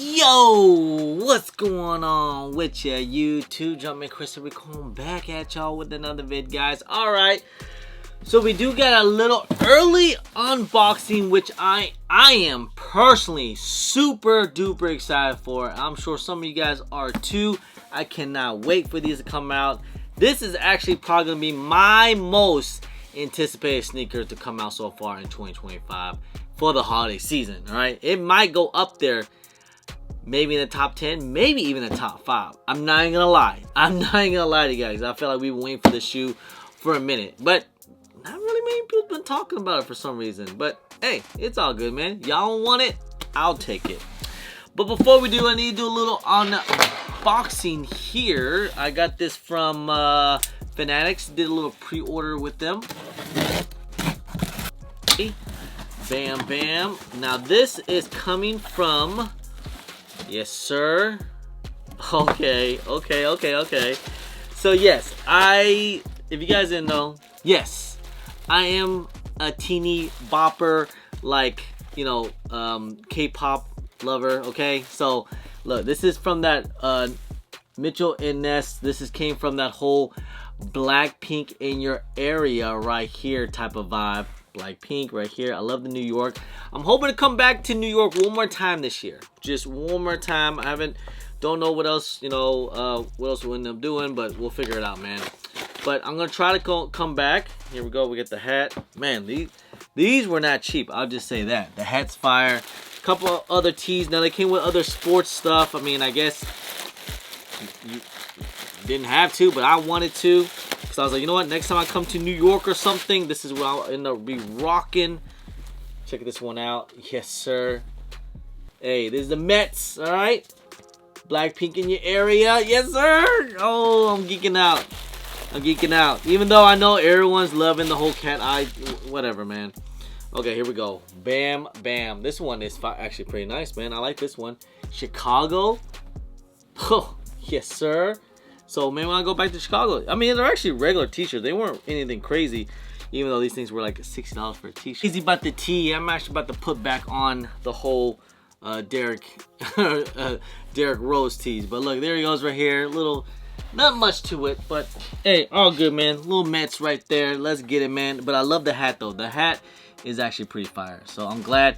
Yo, what's going on with ya, YouTube? Jumpman Christopher coming back at y'all with another vid, guys. Alright, so we do get a little early unboxing, which I am personally super duper excited for. I'm sure some of you guys are too. I cannot wait for these to come out. This is actually probably going to be my most anticipated sneaker to come out so far in 2025 for the holiday season. Alright, it might go up there, maybe in the top 10, maybe even the top 5. I'm not even gonna lie. I'm not even gonna lie to you guys. I feel like we've been waiting for this shoe for a minute, but not really many people been talking about it for some reason. But hey, it's all good, man. Y'all don't want it, I'll take it. But before we do, I need to do a little unboxing here. I got this from Fanatics. Did a little pre-order with them. Bam, bam. Now this is coming from, yes, sir. Okay. So yes, if you guys didn't know, yes, I am a teeny bopper, like, you know, K-pop lover. Okay, so look, this is from that Mitchell and Ness. This came from that whole Blackpink in your area right here type of vibe. Blackpink right here. I love the New York. I'm hoping to come back to New York one more time this year. Just one more time. Don't know what else, you know, what else we'll end up doing, but we'll figure it out, man. But I'm gonna try to come back. Here we go. We get the hat. Man, these were not cheap. I'll just say that. The hat's fire. A couple of other tees. Now they came with other sports stuff. I mean, I guess you didn't have to, but I wanted to. So I was like, you know what? Next time I come to New York or something, this is what I'll end up be rocking. Check this one out. Yes, sir. Hey, this is the Mets. All right. Blackpink in your area. Yes, sir. Oh, I'm geeking out. Even though I know everyone's loving the whole cat eye. Whatever, man. Okay, here we go. Bam, bam. This one is actually pretty nice, man. I like this one. Chicago. Oh, yes, sir. So maybe when I go back to Chicago, I mean, they're actually regular t-shirts. They weren't anything crazy, even though these things were like $60 for a t-shirt. Easy about the tee. I'm actually about to put back on the whole Derrick Rose tees. But look, there he goes right here. Little, not much to it, but hey, all good, man. Little Mets right there. Let's get it, man. But I love the hat though. The hat is actually pretty fire. So I'm glad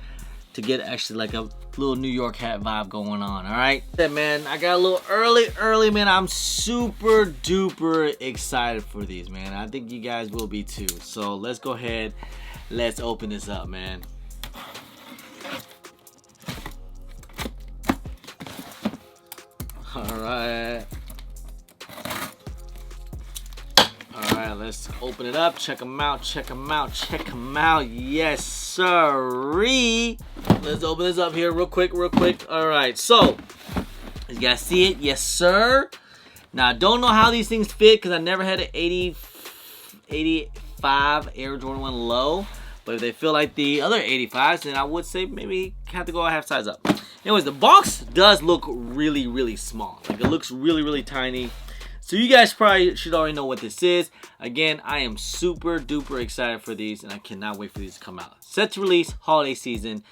to get actually like a little New York hat vibe going on. All right, yeah, man, I got a little early, man. I'm super duper excited for these, man. I think you guys will be too. So let's go ahead, let's open this up, man. All right, let's open it up. Check them out. Yes, sirree. Let's open this up here real quick. All right, so you guys see it? Yes, sir. Now I don't know how these things fit because I never had an 85 Air Jordan 1 low, but if they feel like the other 85s, then I would say maybe have to go a half size up. Anyways, the box does look really small. Like, it looks really tiny. So you guys probably should already know what this is. Again, I am super duper excited for these, and I cannot wait for these to come out. Set to release holiday season,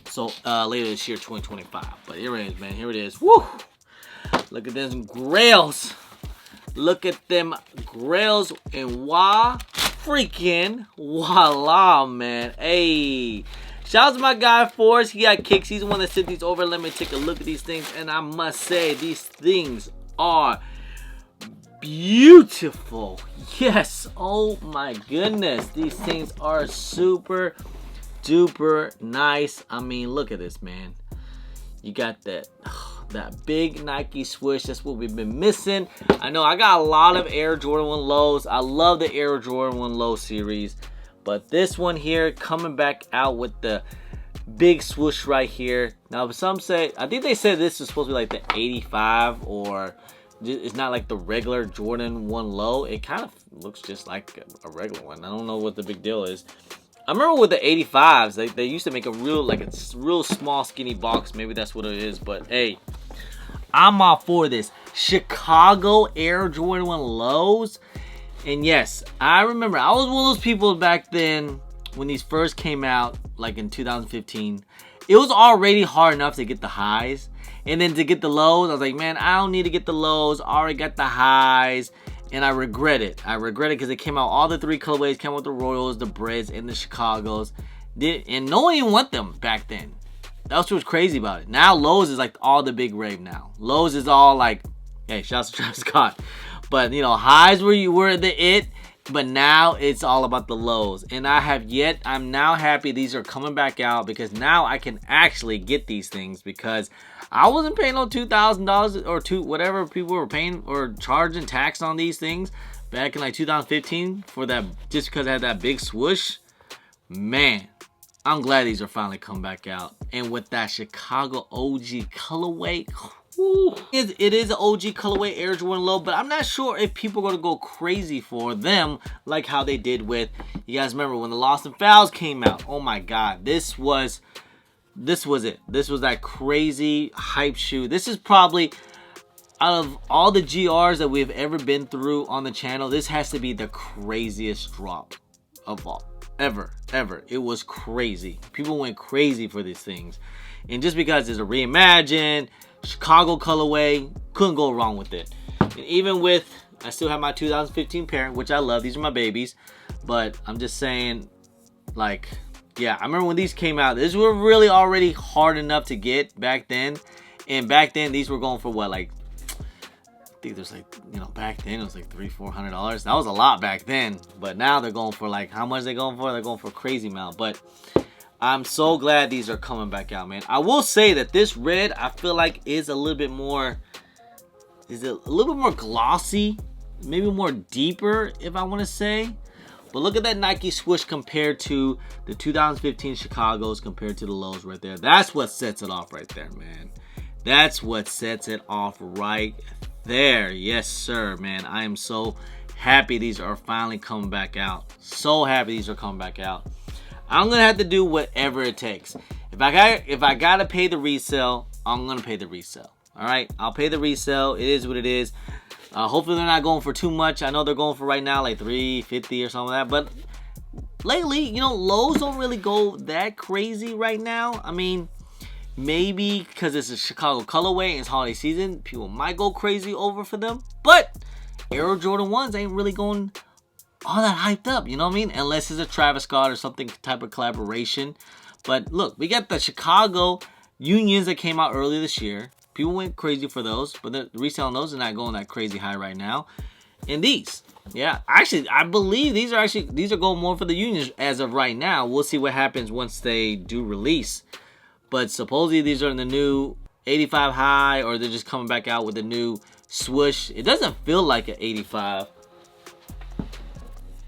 so later this year, 2025. But here it is, man. Here it is. Woo! Look at them grails. Look at them grails, and freaking voila, man. Hey, shout out to my guy Forrest. He got kicks. He's the one that sent these over. Let me take a look at these things, and I must say, these things are beautiful. Yes, oh my goodness, these things are super duper nice. I mean, look at this, man. You got that big Nike swoosh. That's what we've been missing. I know I got a lot of Air Jordan 1 lows. I love the Air Jordan 1 low series, but this one here coming back out with the big swoosh right here. Now some say, I think they said this is supposed to be like the 85, or it's not like the regular Jordan 1 low. It kind of looks just like a regular one. I don't know what the big deal is. I remember with the 85s, they used to make a real small skinny box. Maybe that's what it is. But hey, I'm all for this. Chicago Air Jordan 1 lows. And yes, I remember I was one of those people back then when these first came out, like in 2015. It was already hard enough to get the highs. And then to get the lows, I was like, man, I don't need to get the lows. I already got the highs. And I regret it. I regret it because it came out, all the 3 colorways came out with the Royals, the Breds, and the Chicagos. And no one even want them back then. That's what's crazy about it. Now lows is like all the big rave now. Lows is all like, hey, shouts to Travis Scott. But you know, highs were the it. But now it's all about the lows. And I'm now happy these are coming back out because now I can actually get these things because I wasn't paying no $2,000 or whatever people were paying or charging tax on these things back in like 2015 for that, just because I had that big swoosh. Man, I'm glad these are finally coming back out. And with that Chicago OG colorway, it is an OG colorway Air Jordan Low, but I'm not sure if people are going to go crazy for them like how they did with, you guys remember when the Lost and Fouls came out. Oh my God, this was it. This was that crazy hype shoe. This is probably, out of all the GRs that we've ever been through on the channel, this has to be the craziest drop of all. Ever. It was crazy. People went crazy for these things. And just because it's a reimagined Chicago colorway, couldn't go wrong with it. And even with, I still have my 2015 pair, which I love. These are my babies. But I'm just saying, like, yeah, I remember when these came out, these were really already hard enough to get back then. And back then, these were going for what, like, I think there's like, you know, back then it was like $300-400. That was a lot back then. But now they're going for like, how much they going for? They're going for a crazy amount. But I'm so glad these are coming back out, man. I will say that this red, I feel like is a little bit more, glossy, maybe more deeper, if I want to say. But look at that Nike swoosh compared to the 2015 Chicagos, compared to the lows right there. That's what sets it off right there, man. That's what sets it off right there. Yes, sir, man. I am so happy these are finally coming back out. So happy these are coming back out. I'm gonna have to do whatever it takes. If I gotta pay the resale, I'm gonna pay the resale. All right, I'll pay the resale. It is what it is. Hopefully they're not going for too much. I know they're going for right now like $350 or something like that. But lately, you know, lows don't really go that crazy right now. I mean, maybe because it's a Chicago colorway and it's holiday season, people might go crazy over for them. But Air Jordan 1s ain't really going all that hyped up, you know what I mean? Unless it's a Travis Scott or something type of collaboration. But look, we got the Chicago Unions that came out earlier this year. People went crazy for those, but the resale on those are not going that crazy high right now. And these, yeah, actually, I believe these are going more for the Unions as of right now. We'll see what happens once they do release. But supposedly these are in the new 85 high, or they're just coming back out with the new swoosh. It doesn't feel like an 85.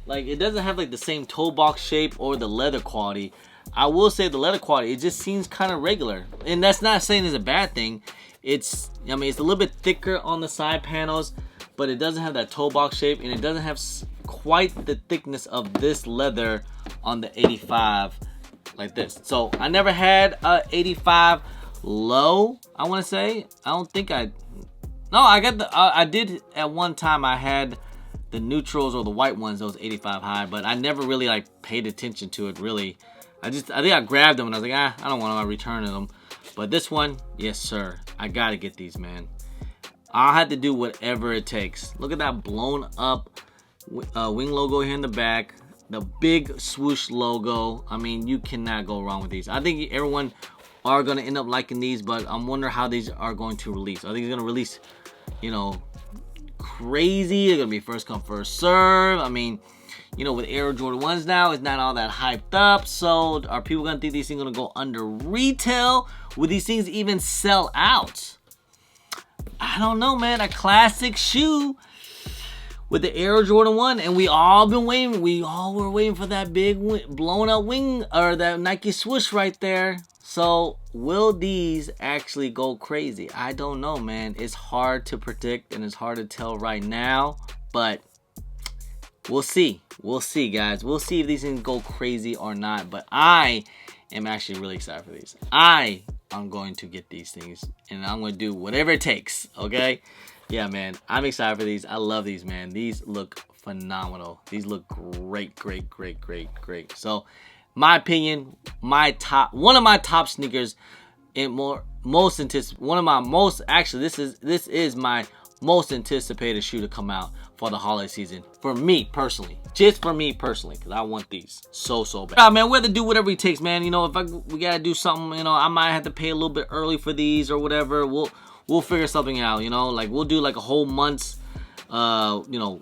Like, it doesn't have like the same toe box shape or the leather quality. I will say the leather quality, it just seems kind of regular. And that's not saying it's a bad thing. It's, I mean, it's a little bit thicker on the side panels, but it doesn't have that toe box shape, and it doesn't have quite the thickness of this leather on the 85 like this. So I never had a 85 low, I want to say. I don't think I got the, I did at one time. I had the neutrals or the white ones, those 85 high, but I never really like paid attention to it really. I think I grabbed them and I was like, I don't want to return them. But this one, yes sir, I gotta get these, man. I'll have to do whatever it takes. Look at that blown up wing logo here in the back, the big swoosh logo. I mean, you cannot go wrong with these. I think everyone are gonna end up liking these, but I'm wondering how these are going to release. Are these gonna release, you know, crazy? They're gonna be first come first serve. I mean, you know, with Air Jordan 1s now, it's not all that hyped up. So are people gonna think these things are gonna go under retail? Would these things even sell out? I don't know, man. A classic shoe with the Air Jordan 1, and we all been waiting. We all were waiting for that big blown up wing, or that Nike swoosh right there. So will these actually go crazy? I don't know, man. It's hard to predict and it's hard to tell right now, but we'll see. We'll see, guys. We'll see if these things go crazy or not. But I am actually really excited for these. I'm going to get these things, and I'm going to do whatever it takes, okay? Yeah, man. I'm excited for these. I love these, man. These look phenomenal. These look great, great, great, great, great. So, my opinion, one of my top sneakers one of my most, actually, this is my most anticipated shoe to come out for the holiday season. For me personally, just for me personally, because I want these so bad. Yeah, man, we have to do whatever it takes, man. You know, we gotta do something. You know, I might have to pay a little bit early for these or whatever. We'll figure something out. You know, like we'll do like a whole month's, you know,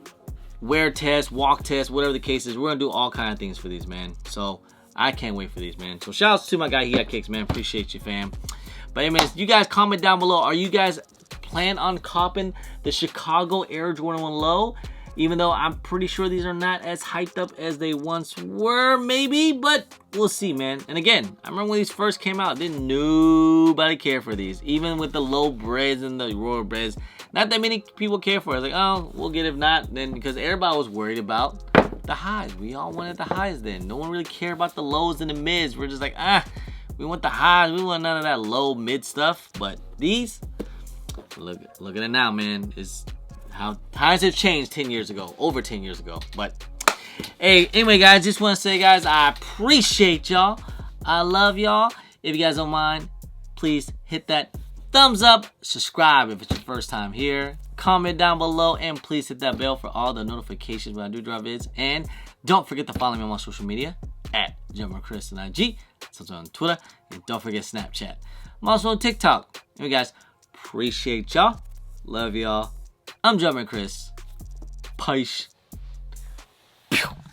wear test, walk test, whatever the case is. We're gonna do all kind of things for these, man. So I can't wait for these, man. So shout outs to my guy, He Got Kicks, man. Appreciate you, fam. But anyways, you guys comment down below. Are you guys plan on copping the Chicago Air Jordan 1 Low? Even though I'm pretty sure these are not as hyped up as they once were, maybe, but we'll see, man. And again, I remember when these first came out, didn't nobody care for these. Even with the low breads and the royal breads, not that many people care for it. Like, oh, we'll get it if not, then, because everybody was worried about the highs. We all wanted the highs then. No one really cared about the lows and the mids. We're just like, we want the highs. We want none of that low mid stuff. But these, look at it now, man. It's how times have changed 10 years ago, over 10 years ago. But hey, anyway, guys, just want to say, guys, I appreciate y'all. I love y'all. If you guys don't mind, please hit that thumbs up, subscribe if it's your first time here, comment down below, and please hit that bell for all the notifications when I do drop vids. And don't forget to follow me on my social media at Chris on IG, also on Twitter, and don't forget Snapchat. I'm also on TikTok. Anyway, guys, appreciate y'all. Love y'all. I'm Chris. Peace.